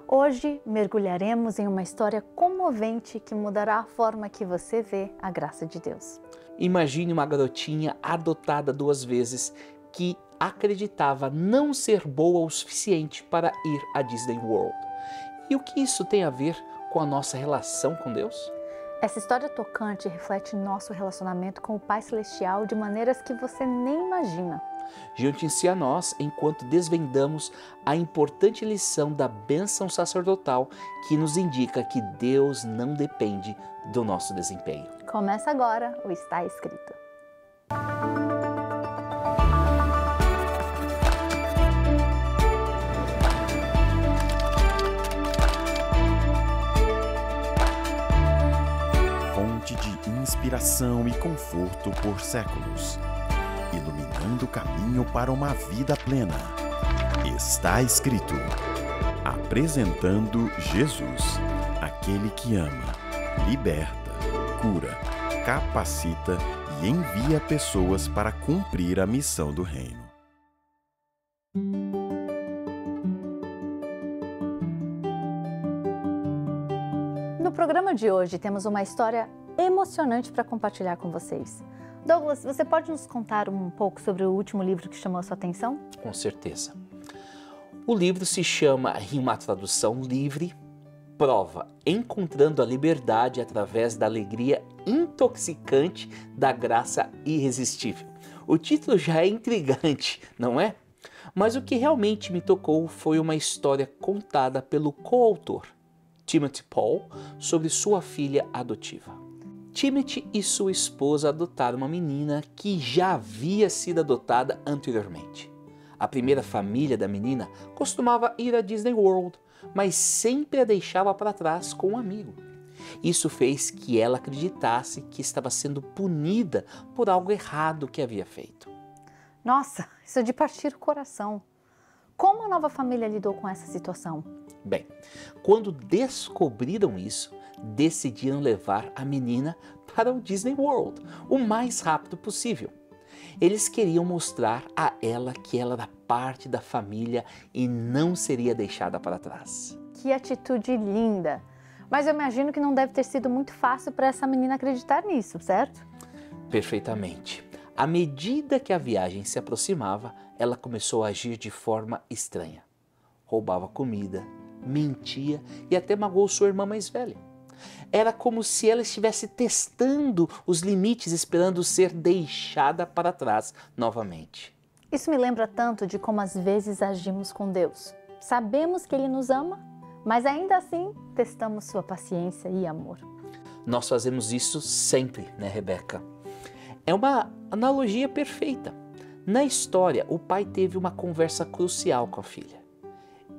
Hoje mergulharemos em uma história comovente que mudará a forma que você vê a graça de Deus. Imagine uma garotinha adotada 2 vezes que acreditava não ser boa o suficiente para ir à Disney World. E o que isso tem a ver com a nossa relação com Deus? Essa história tocante reflete nosso relacionamento com o Pai Celestial de maneiras que você nem imagina. Junte-se a nós enquanto desvendamos a importante lição da bênção sacerdotal que nos indica que Deus não depende do nosso desempenho. Começa agora o Está Escrito. Fonte de inspiração e conforto por séculos, iluminando o caminho para uma vida plena. Está escrito. Apresentando Jesus, aquele que ama, liberta, cura, capacita e envia pessoas para cumprir a missão do reino. No programa de hoje temos uma história emocionante para compartilhar com vocês. Douglas, você pode nos contar um pouco sobre o último livro que chamou a sua atenção? Com certeza. O livro se chama, em uma tradução livre, Prova, encontrando a liberdade através da alegria intoxicante da graça irresistível. O título já é intrigante, não é? Mas o que realmente me tocou foi uma história contada pelo coautor, Timothy Paul, sobre sua filha adotiva. Timothy e sua esposa adotaram uma menina que já havia sido adotada anteriormente. A primeira família da menina costumava ir à Disney World, mas sempre a deixava para trás com um amigo. Isso fez que ela acreditasse que estava sendo punida por algo errado que havia feito. Nossa, isso é de partir o coração. Como a nova família lidou com essa situação? Bem, quando descobriram isso, decidiram levar a menina para o Disney World o mais rápido possível. Eles queriam mostrar a ela que ela era parte da família e não seria deixada para trás. Que atitude linda! Mas eu imagino que não deve ter sido muito fácil para essa menina acreditar nisso, certo? Perfeitamente. À medida que a viagem se aproximava, ela começou a agir de forma estranha. Roubava comida, mentia e até magoou sua irmã mais velha. Era como se ela estivesse testando os limites, esperando ser deixada para trás novamente. Isso me lembra tanto de como às vezes agimos com Deus. Sabemos que Ele nos ama, mas ainda assim testamos sua paciência e amor. Nós fazemos isso sempre, né, Rebeca? É uma analogia perfeita. Na história, o pai teve uma conversa crucial com a filha.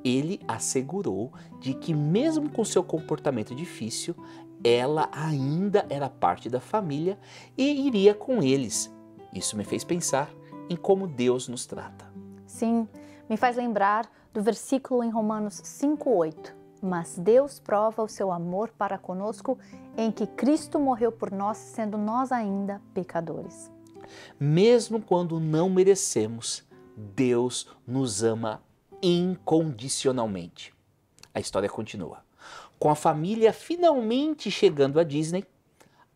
Ele assegurou de que mesmo com seu comportamento difícil, ela ainda era parte da família e iria com eles. Isso me fez pensar em como Deus nos trata. Sim, me faz lembrar do versículo em Romanos 5:8. Mas Deus prova o seu amor para conosco em que Cristo morreu por nós, sendo nós ainda pecadores. Mesmo quando não merecemos, Deus nos ama incondicionalmente. A história continua. Com a família finalmente chegando à Disney,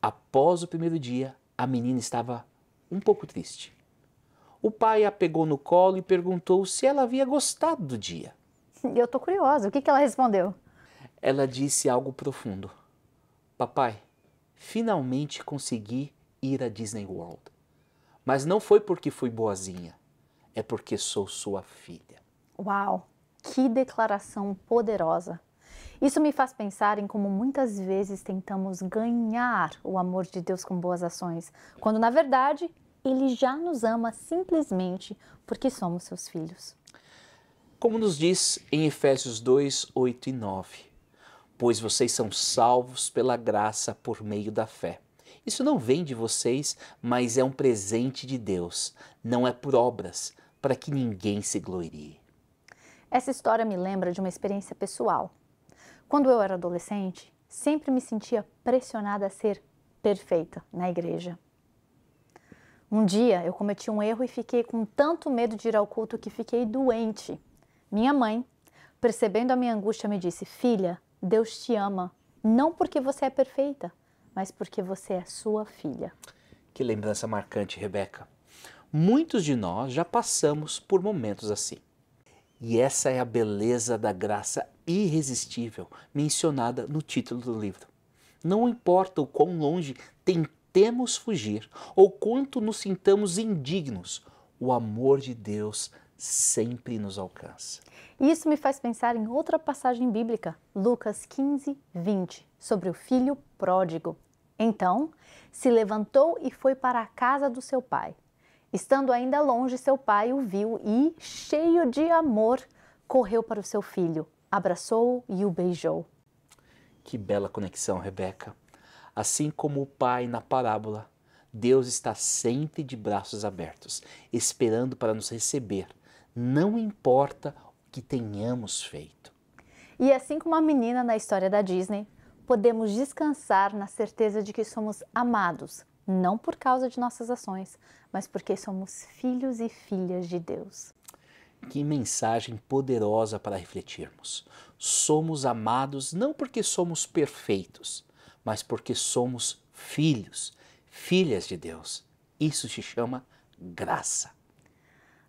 após o primeiro dia, a menina estava um pouco triste. O pai a pegou no colo e perguntou se ela havia gostado do dia. Eu tô curiosa, o que ela respondeu? Ela disse algo profundo. Papai, finalmente consegui ir à Disney World. Mas não foi porque fui boazinha, é porque sou sua filha. Uau, que declaração poderosa! Isso me faz pensar em como muitas vezes tentamos ganhar o amor de Deus com boas ações, quando na verdade Ele já nos ama simplesmente porque somos seus filhos. Como nos diz em Efésios 2, 8 e 9, pois vocês são salvos pela graça por meio da fé. Isso não vem de vocês, mas é um presente de Deus, não é por obras, para que ninguém se glorie. Essa história me lembra de uma experiência pessoal. Quando eu era adolescente, sempre me sentia pressionada a ser perfeita na igreja. Um dia eu cometi um erro e fiquei com tanto medo de ir ao culto que fiquei doente. Minha mãe, Percebendo a minha angústia, me disse: filha, Deus te ama, não porque você é perfeita, mas porque você é sua filha. Que lembrança marcante, Rebeca. Muitos de nós já passamos por momentos assim. E essa é a beleza da graça irresistível mencionada no título do livro. Não importa o quão longe tentemos fugir ou quanto nos sintamos indignos, o amor de Deus sempre nos alcança. Isso me faz pensar em outra passagem bíblica, Lucas 15, 20, sobre o filho pródigo. Então, se levantou e foi para a casa do seu pai. Estando ainda longe, seu pai o viu e, cheio de amor, correu para o seu filho, abraçou-o e o beijou. Que bela conexão, Rebeca. Assim como o pai na parábola, Deus está sempre de braços abertos, esperando para nos receber, não importa o que tenhamos feito. E assim como a menina na história da Disney, podemos descansar na certeza de que somos amados, não por causa de nossas ações, mas porque somos filhos e filhas de Deus. Que mensagem poderosa para refletirmos. Somos amados não porque somos perfeitos, mas porque somos filhos, filhas de Deus. Isso se chama graça.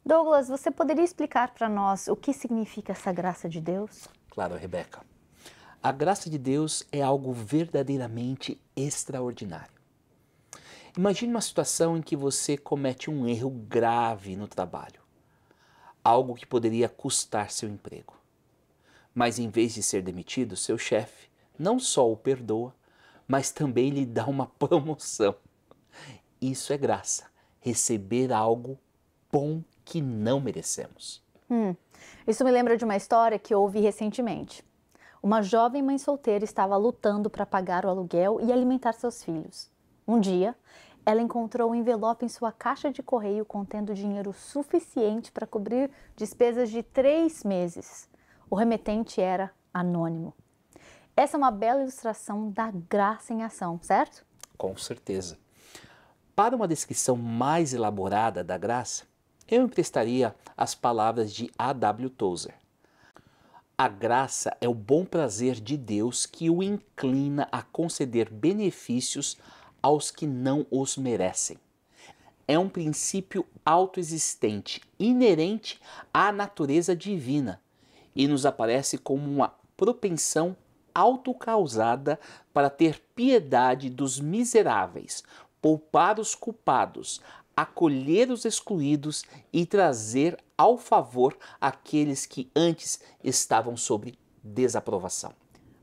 Douglas, você poderia explicar para nós o que significa essa graça de Deus? Claro, Rebeca. A graça de Deus é algo verdadeiramente extraordinário. Imagine uma situação em que você comete um erro grave no trabalho. Algo que poderia custar seu emprego. Mas em vez de ser demitido, seu chefe não só o perdoa, mas também lhe dá uma promoção. Isso é graça, receber algo bom que não merecemos. Isso me lembra de uma história que ouvi recentemente. Uma jovem mãe solteira estava lutando para pagar o aluguel e alimentar seus filhos. Um dia, ela encontrou um envelope em sua caixa de correio contendo dinheiro suficiente para cobrir despesas de 3 meses. O remetente era anônimo. Essa é uma bela ilustração da graça em ação, certo? Com certeza. Para uma descrição mais elaborada da graça, eu emprestaria as palavras de A.W. Tozer. A graça é o bom prazer de Deus que o inclina a conceder benefícios aos que não os merecem. É um princípio autoexistente, inerente à natureza divina, e nos aparece como uma propensão autocausada para ter piedade dos miseráveis, poupar os culpados, acolher os excluídos e trazer ao favor aqueles que antes estavam sob desaprovação.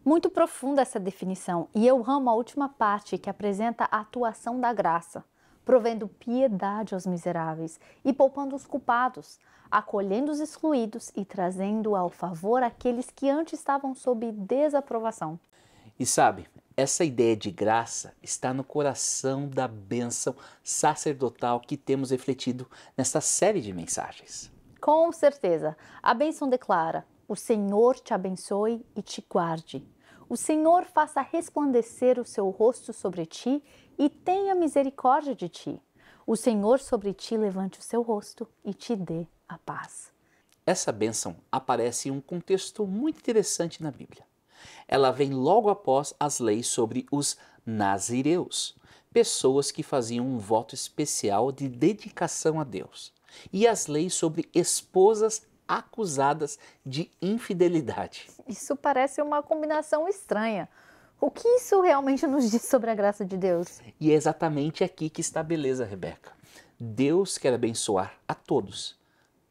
Muito profunda essa definição, e eu amo a última parte que apresenta a atuação da graça, provendo piedade aos miseráveis e poupando os culpados, acolhendo os excluídos e trazendo ao favor aqueles que antes estavam sob desaprovação. E sabe, essa ideia de graça está no coração da bênção sacerdotal que temos refletido nesta série de mensagens. Com certeza, a bênção declara: o Senhor te abençoe e te guarde. O Senhor faça resplandecer o seu rosto sobre ti e tenha misericórdia de ti. O Senhor sobre ti levante o seu rosto e te dê a paz. Essa bênção aparece em um contexto muito interessante na Bíblia. Ela vem logo após as leis sobre os nazireus, pessoas que faziam um voto especial de dedicação a Deus, e as leis sobre esposas acusadas de infidelidade. Isso parece uma combinação estranha. O que isso realmente nos diz sobre a graça de Deus? E é exatamente aqui que está a beleza, Rebeca. Deus quer abençoar a todos,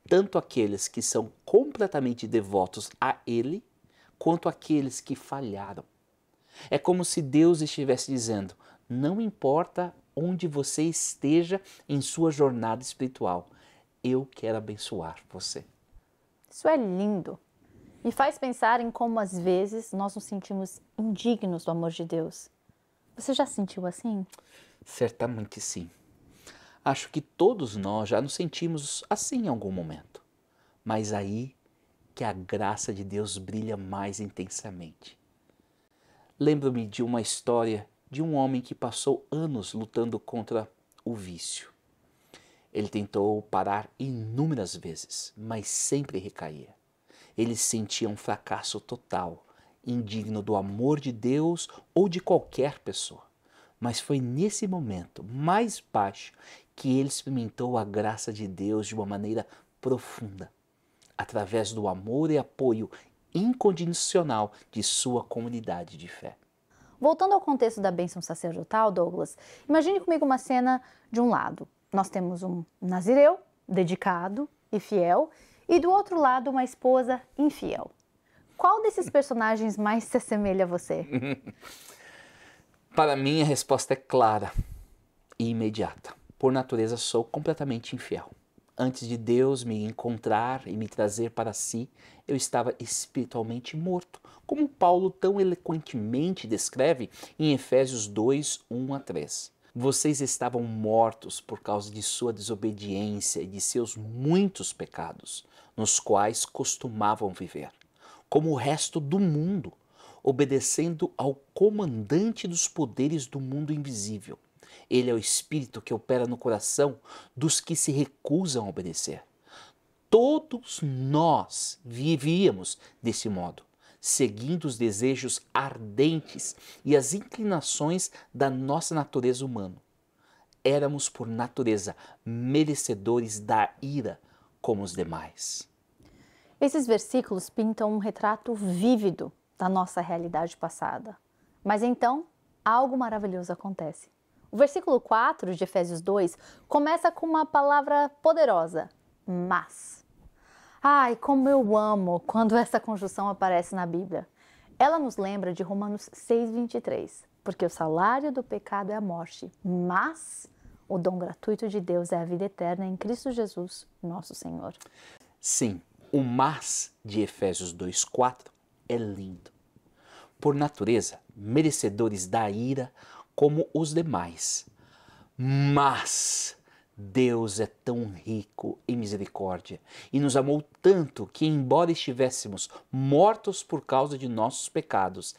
tanto aqueles que são completamente devotos a Ele, quanto aqueles que falharam. É como se Deus estivesse dizendo: não importa onde você esteja em sua jornada espiritual, eu quero abençoar você. Isso é lindo. Me faz pensar em como às vezes nós nos sentimos indignos do amor de Deus. Você já sentiu assim? Certamente sim. Acho que todos nós já nos sentimos assim em algum momento. Mas aí que a graça de Deus brilha mais intensamente. Lembro-me de uma história de um homem que passou anos lutando contra o vício. Ele tentou parar inúmeras vezes, mas sempre recaía. Ele se sentia um fracasso total, indigno do amor de Deus ou de qualquer pessoa. Mas foi nesse momento mais baixo que ele experimentou a graça de Deus de uma maneira profunda, através do amor e apoio incondicional de sua comunidade de fé. Voltando ao contexto da bênção sacerdotal, Douglas, imagine comigo uma cena de um lado. Nós temos um nazireu, dedicado e fiel, e do outro lado uma esposa infiel. Qual desses personagens mais se assemelha a você? Para mim, a resposta é clara e imediata. Por natureza, sou completamente infiel. Antes de Deus me encontrar e me trazer para si, eu estava espiritualmente morto, como Paulo tão eloquentemente descreve em Efésios 2, 1-3. Vocês estavam mortos por causa de sua desobediência e de seus muitos pecados, nos quais costumavam viver, como o resto do mundo, obedecendo ao comandante dos poderes do mundo invisível. Ele é o Espírito que opera no coração dos que se recusam a obedecer. Todos nós vivíamos desse modo, seguindo os desejos ardentes e as inclinações da nossa natureza humana. Éramos, por natureza, merecedores da ira como os demais. Esses versículos pintam um retrato vívido da nossa realidade passada. Mas então, algo maravilhoso acontece. O versículo 4 de Efésios 2 começa com uma palavra poderosa, mas. Ai, como eu amo quando essa conjunção aparece na Bíblia. Ela nos lembra de Romanos 6:23, porque o salário do pecado é a morte, mas o dom gratuito de Deus é a vida eterna em Cristo Jesus, nosso Senhor. Sim, o mas de Efésios 2:4 é lindo. Por natureza, merecedores da ira como os demais. Mas Deus é tão rico em misericórdia e nos amou tanto que, embora estivéssemos mortos por causa de nossos pecados,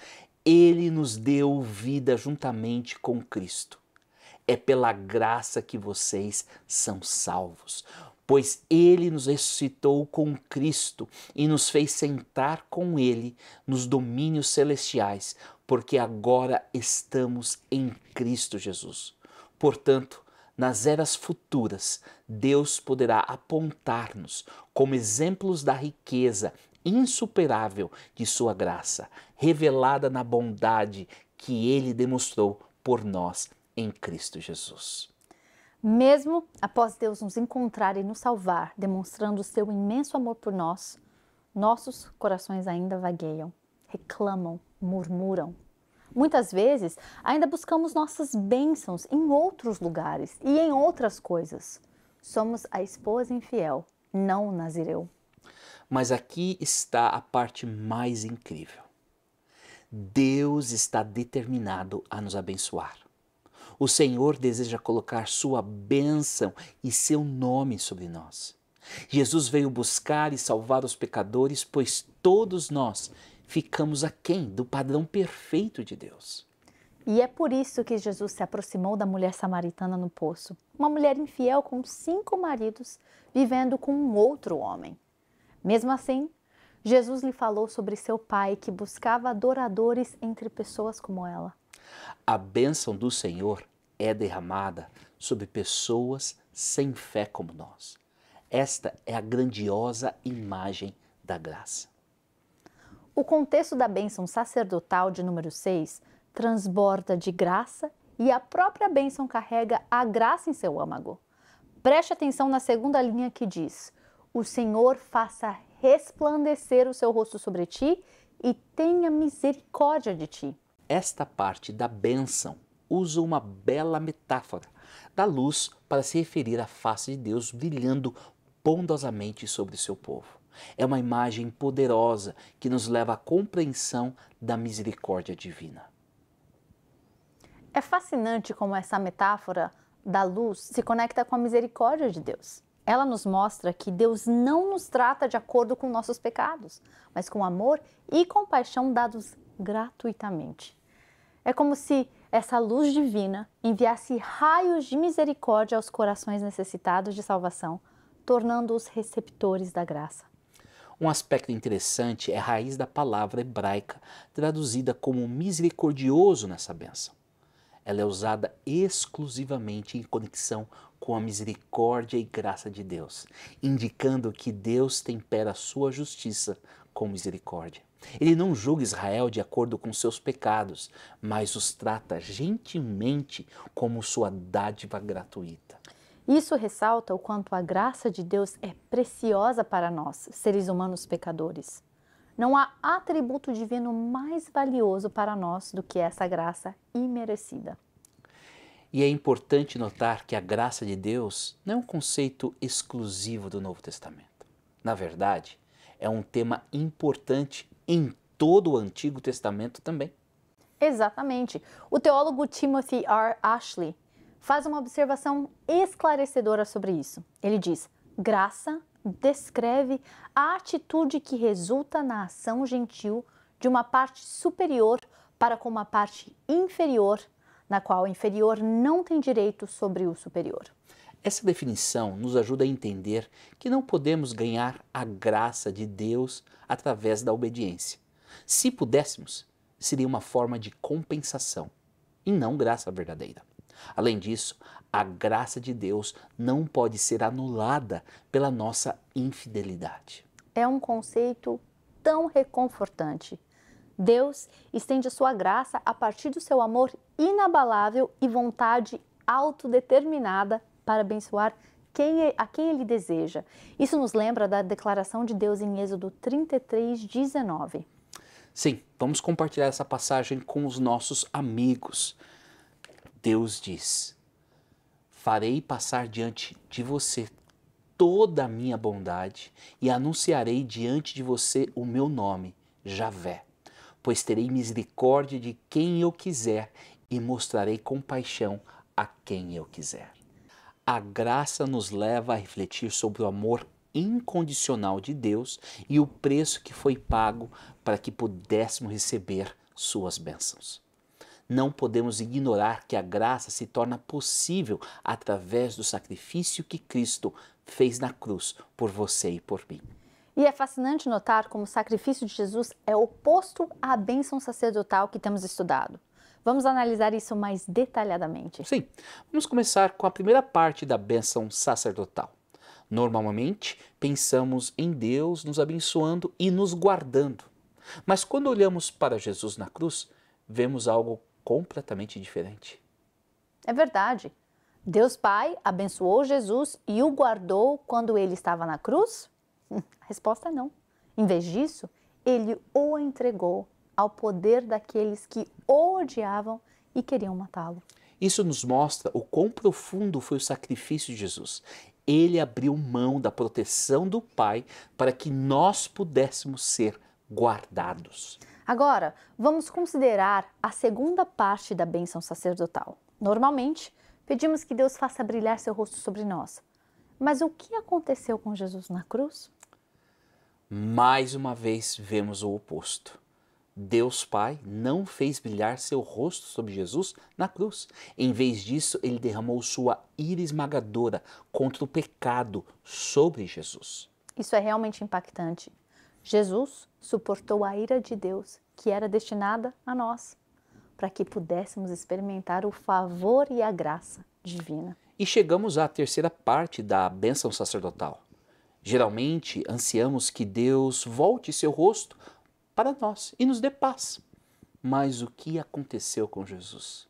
Ele nos deu vida juntamente com Cristo. É pela graça que vocês são salvos, pois Ele nos ressuscitou com Cristo e nos fez sentar com Ele nos domínios celestiais, porque agora estamos em Cristo Jesus. Portanto, nas eras futuras, Deus poderá apontar-nos como exemplos da riqueza insuperável de sua graça, revelada na bondade que Ele demonstrou por nós em Cristo Jesus. Mesmo após Deus nos encontrar e nos salvar, demonstrando o seu imenso amor por nós, nossos corações ainda vagueiam, reclamam, murmuram. Muitas vezes, ainda buscamos nossas bênçãos em outros lugares e em outras coisas. Somos a esposa infiel, não o nazireu. Mas aqui está a parte mais incrível. Deus está determinado a nos abençoar. O Senhor deseja colocar sua bênção e seu nome sobre nós. Jesus veio buscar e salvar os pecadores, pois todos nós ficamos aquém do padrão perfeito de Deus. E é por isso que Jesus se aproximou da mulher samaritana no poço, uma mulher infiel com 5 maridos, vivendo com um outro homem. Mesmo assim, Jesus lhe falou sobre seu pai que buscava adoradores entre pessoas como ela. A bênção do Senhor é derramada sobre pessoas sem fé como nós. Esta é a grandiosa imagem da graça. O contexto da bênção sacerdotal de número 6 transborda de graça e a própria bênção carrega a graça em seu âmago. Preste atenção na segunda linha que diz: o Senhor faça resplandecer o seu rosto sobre ti e tenha misericórdia de ti. Esta parte da bênção usa uma bela metáfora da luz para se referir à face de Deus brilhando bondosamente sobre o seu povo. É uma imagem poderosa que nos leva à compreensão da misericórdia divina. É fascinante como essa metáfora da luz se conecta com a misericórdia de Deus. Ela nos mostra que Deus não nos trata de acordo com nossos pecados, mas com amor e compaixão dados gratuitamente. É como se essa luz divina enviasse raios de misericórdia aos corações necessitados de salvação, tornando-os receptores da graça. Um aspecto interessante é a raiz da palavra hebraica, traduzida como misericordioso nessa bênção. Ela é usada exclusivamente em conexão com a misericórdia e graça de Deus, indicando que Deus tempera a sua justiça com misericórdia. Ele não julga Israel de acordo com seus pecados, mas os trata gentilmente como sua dádiva gratuita. Isso ressalta o quanto a graça de Deus é preciosa para nós, seres humanos pecadores. Não há atributo divino mais valioso para nós do que essa graça imerecida. E é importante notar que a graça de Deus não é um conceito exclusivo do Novo Testamento. Na verdade, é um tema importante em todo o Antigo Testamento também. Exatamente. O teólogo Timothy R. Ashley faz uma observação esclarecedora sobre isso. Ele diz: graça descreve a atitude que resulta na ação gentil de uma parte superior para com uma parte inferior, na qual o inferior não tem direito sobre o superior. Essa definição nos ajuda a entender que não podemos ganhar a graça de Deus através da obediência. Se pudéssemos, seria uma forma de compensação e não graça verdadeira. Além disso, a graça de Deus não pode ser anulada pela nossa infidelidade. É um conceito tão reconfortante. Deus estende a sua graça a partir do seu amor inabalável e vontade autodeterminada para abençoar a quem Ele deseja. Isso nos lembra da declaração de Deus em Êxodo 33:19. Sim, vamos compartilhar essa passagem com os nossos amigos. Deus diz: farei passar diante de você toda a minha bondade e anunciarei diante de você o meu nome, Javé, pois terei misericórdia de quem eu quiser e mostrarei compaixão a quem eu quiser. A graça nos leva a refletir sobre o amor incondicional de Deus e o preço que foi pago para que pudéssemos receber suas bênçãos. Não podemos ignorar que a graça se torna possível através do sacrifício que Cristo fez na cruz por você e por mim. E é fascinante notar como o sacrifício de Jesus é oposto à bênção sacerdotal que temos estudado. Vamos analisar isso mais detalhadamente. Sim, vamos começar com a primeira parte da bênção sacerdotal. Normalmente, pensamos em Deus nos abençoando e nos guardando. Mas quando olhamos para Jesus na cruz, vemos algo completamente diferente. É verdade. Deus Pai abençoou Jesus e o guardou quando ele estava na cruz? A resposta é não. Em vez disso, ele o entregou ao poder daqueles que o odiavam e queriam matá-lo. Isso nos mostra o quão profundo foi o sacrifício de Jesus. Ele abriu mão da proteção do Pai para que nós pudéssemos ser guardados. Agora, vamos considerar a segunda parte da bênção sacerdotal. Normalmente, pedimos que Deus faça brilhar seu rosto sobre nós. Mas o que aconteceu com Jesus na cruz? Mais uma vez vemos o oposto. Deus Pai não fez brilhar seu rosto sobre Jesus na cruz. Em vez disso, ele derramou sua ira esmagadora contra o pecado sobre Jesus. Isso é realmente impactante. Jesus suportou a ira de Deus, que era destinada a nós, para que pudéssemos experimentar o favor e a graça divina. E chegamos à terceira parte da bênção sacerdotal. Geralmente, ansiamos que Deus volte seu rosto para nós e nos dê paz. Mas o que aconteceu com Jesus?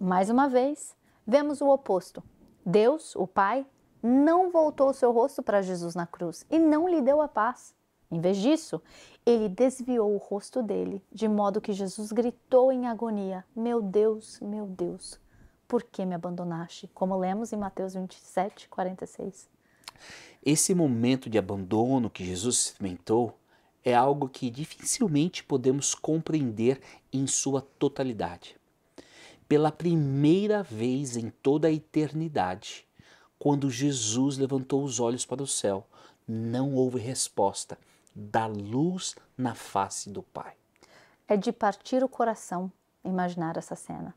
Mais uma vez, vemos o oposto. Deus, o Pai, não voltou seu rosto para Jesus na cruz e não lhe deu a paz. Em vez disso, ele desviou o rosto dele, de modo que Jesus gritou em agonia: meu Deus, por que me abandonaste? Como lemos em Mateus 27:46. Esse momento de abandono que Jesus experimentou é algo que dificilmente podemos compreender em sua totalidade. Pela primeira vez em toda a eternidade, quando Jesus levantou os olhos para o céu, não houve resposta da luz na face do Pai. É de partir o coração imaginar essa cena.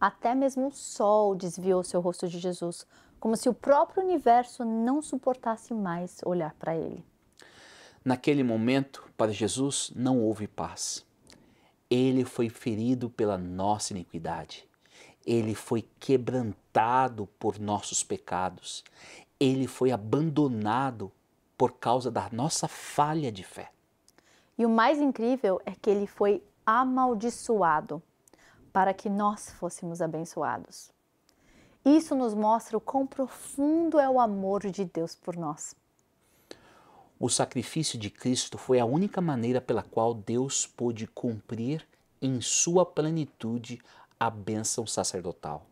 Até mesmo o sol desviou seu rosto de Jesus, como se o próprio universo não suportasse mais olhar para ele. Naquele momento, para Jesus, não houve paz. Ele foi ferido pela nossa iniquidade. Ele foi quebrantado por nossos pecados. Ele foi abandonado por causa da nossa falha de fé. E o mais incrível é que ele foi amaldiçoado para que nós fôssemos abençoados. Isso nos mostra o quão profundo é o amor de Deus por nós. O sacrifício de Cristo foi a única maneira pela qual Deus pôde cumprir em sua plenitude a bênção sacerdotal.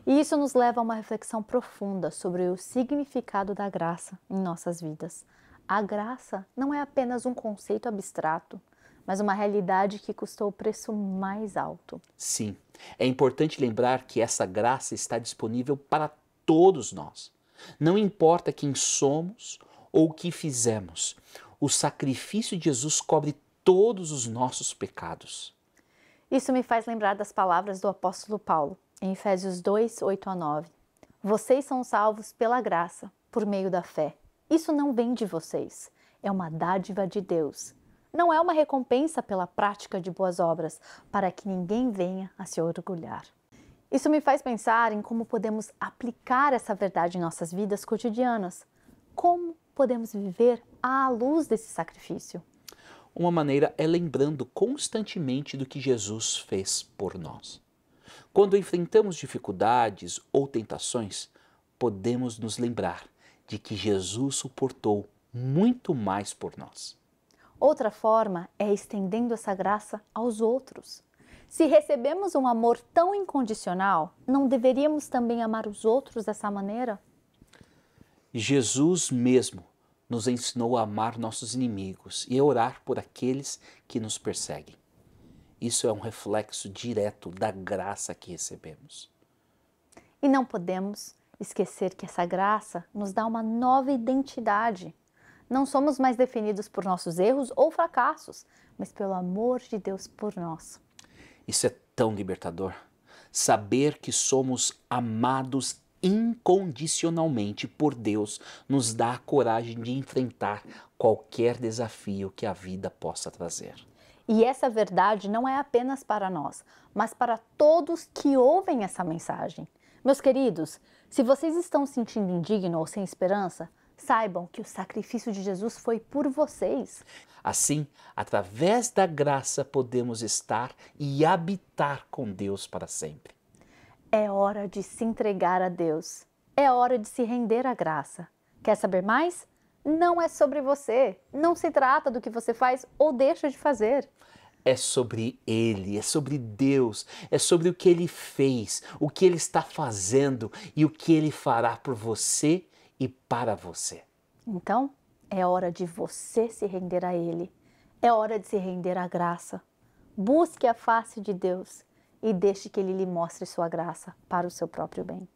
E isso nos leva a uma reflexão profunda sobre o significado da graça em nossas vidas. A graça não é apenas um conceito abstrato, mas uma realidade que custou o preço mais alto. Sim, é importante lembrar que essa graça está disponível para todos nós. Não importa quem somos ou o que fizemos, o sacrifício de Jesus cobre todos os nossos pecados. Isso me faz lembrar das palavras do apóstolo Paulo, em Efésios 2, 8 a 9. Vocês são salvos pela graça, por meio da fé. Isso não vem de vocês, é uma dádiva de Deus. Não é uma recompensa pela prática de boas obras, para que ninguém venha a se orgulhar. Isso me faz pensar em como podemos aplicar essa verdade em nossas vidas cotidianas. Como podemos viver à luz desse sacrifício? Uma maneira é lembrando constantemente do que Jesus fez por nós. Quando enfrentamos dificuldades ou tentações, podemos nos lembrar de que Jesus suportou muito mais por nós. Outra forma é estendendo essa graça aos outros. Se recebemos um amor tão incondicional, não deveríamos também amar os outros dessa maneira? Jesus mesmo nos ensinou a amar nossos inimigos e a orar por aqueles que nos perseguem. Isso é um reflexo direto da graça que recebemos. E não podemos esquecer que essa graça nos dá uma nova identidade. Não somos mais definidos por nossos erros ou fracassos, mas pelo amor de Deus por nós. Isso é tão libertador. Saber que somos amados incondicionalmente por Deus nos dá a coragem de enfrentar qualquer desafio que a vida possa trazer. E essa verdade não é apenas para nós, mas para todos que ouvem essa mensagem. Meus queridos, se vocês estão se sentindo indignos ou sem esperança, saibam que o sacrifício de Jesus foi por vocês. Assim, através da graça, podemos estar e habitar com Deus para sempre. É hora de se entregar a Deus. É hora de se render à graça. Quer saber mais? Não é sobre você. Não se trata do que você faz ou deixa de fazer. É sobre Ele, é sobre Deus, é sobre o que Ele fez, o que Ele está fazendo e o que Ele fará por você e para você. Então, é hora de você se render a Ele. É hora de se render à graça. Busque a face de Deus e deixe que Ele lhe mostre sua graça para o seu próprio bem.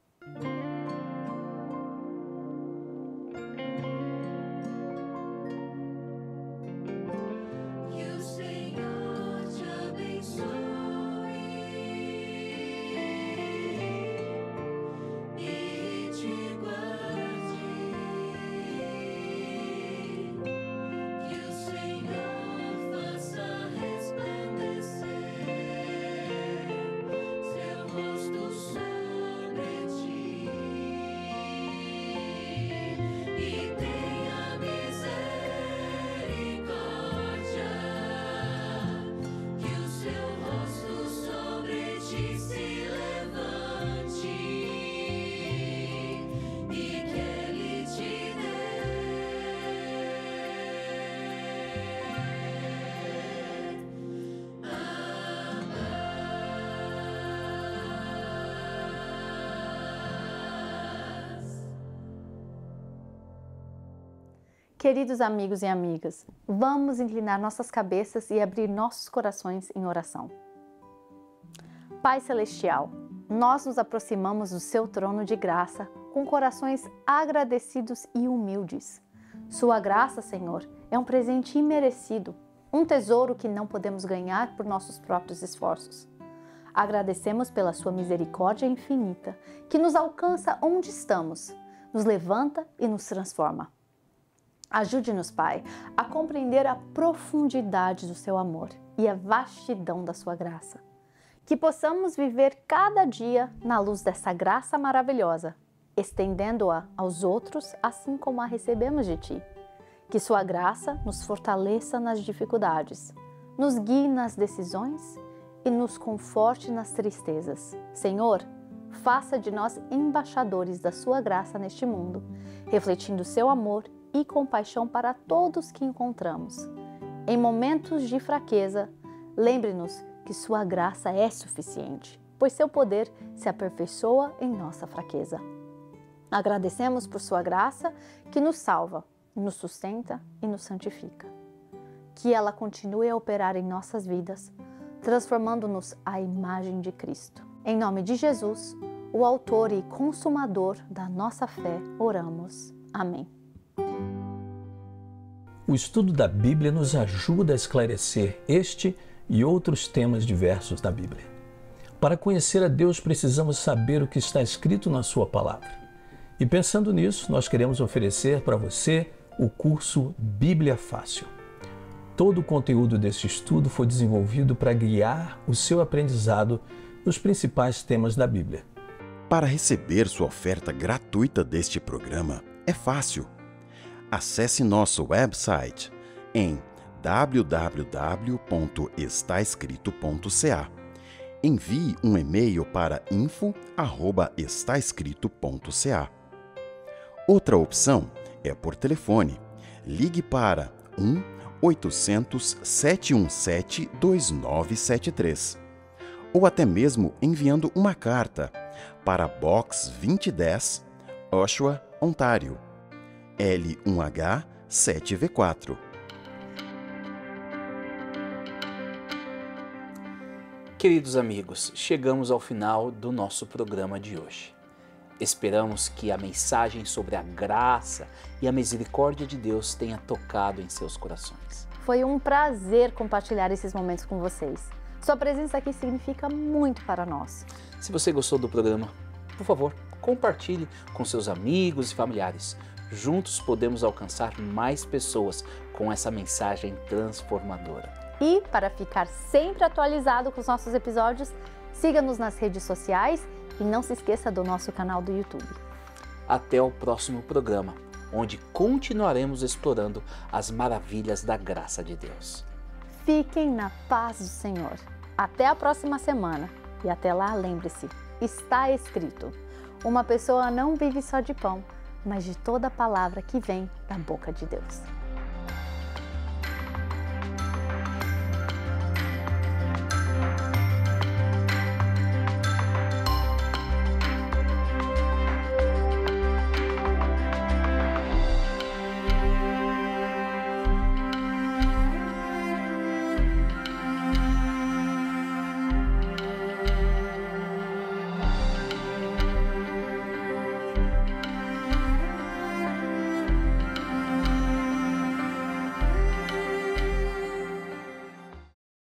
Queridos amigos e amigas, vamos inclinar nossas cabeças e abrir nossos corações em oração. Pai Celestial, nós nos aproximamos do seu trono de graça com corações agradecidos e humildes. Sua graça, Senhor, é um presente imerecido, um tesouro que não podemos ganhar por nossos próprios esforços. Agradecemos pela sua misericórdia infinita, que nos alcança onde estamos, nos levanta e nos transforma. Ajude-nos, Pai, a compreender a profundidade do seu amor e a vastidão da sua graça. Que possamos viver cada dia na luz dessa graça maravilhosa, estendendo-a aos outros assim como a recebemos de Ti. Que sua graça nos fortaleça nas dificuldades, nos guie nas decisões e nos conforte nas tristezas. Senhor, faça de nós embaixadores da sua graça neste mundo, refletindo seu amor e compaixão para todos que encontramos. Em momentos de fraqueza, lembre-nos que sua graça é suficiente, pois seu poder se aperfeiçoa em nossa fraqueza. Agradecemos por sua graça que nos salva, nos sustenta e nos santifica. Que ela continue a operar em nossas vidas, transformando-nos à imagem de Cristo. Em nome de Jesus, o autor e consumador da nossa fé, oramos. Amém. O estudo da Bíblia nos ajuda a esclarecer este e outros temas diversos da Bíblia. Para conhecer a Deus, precisamos saber o que está escrito na sua palavra. E pensando nisso, nós queremos oferecer para você o curso Bíblia Fácil. Todo o conteúdo desse estudo foi desenvolvido para guiar o seu aprendizado nos principais temas da Bíblia. Para receber sua oferta gratuita deste programa, é fácil. Acesse nosso website em www.estaescrito.ca. Envie um e-mail para info@estaescrito.ca. Outra opção é por telefone. Ligue para 1-800-717-2973 ou até mesmo enviando uma carta para Box 2010, Oshawa, Ontário, L1H 7V4. Queridos amigos, chegamos ao final do nosso programa de hoje. Esperamos que a mensagem sobre a graça e a misericórdia de Deus tenha tocado em seus corações. Foi um prazer compartilhar esses momentos com vocês. Sua presença aqui significa muito para nós. Se você gostou do programa, por favor, compartilhe com seus amigos e familiares. Juntos podemos alcançar mais pessoas com essa mensagem transformadora. E para ficar sempre atualizado com os nossos episódios, siga-nos nas redes sociais e não se esqueça do nosso canal do YouTube. Até o próximo programa, onde continuaremos explorando as maravilhas da graça de Deus. Fiquem na paz do Senhor. Até a próxima semana. E até lá, lembre-se, está escrito: uma pessoa não vive só de pão, mas de toda palavra que vem da boca de Deus.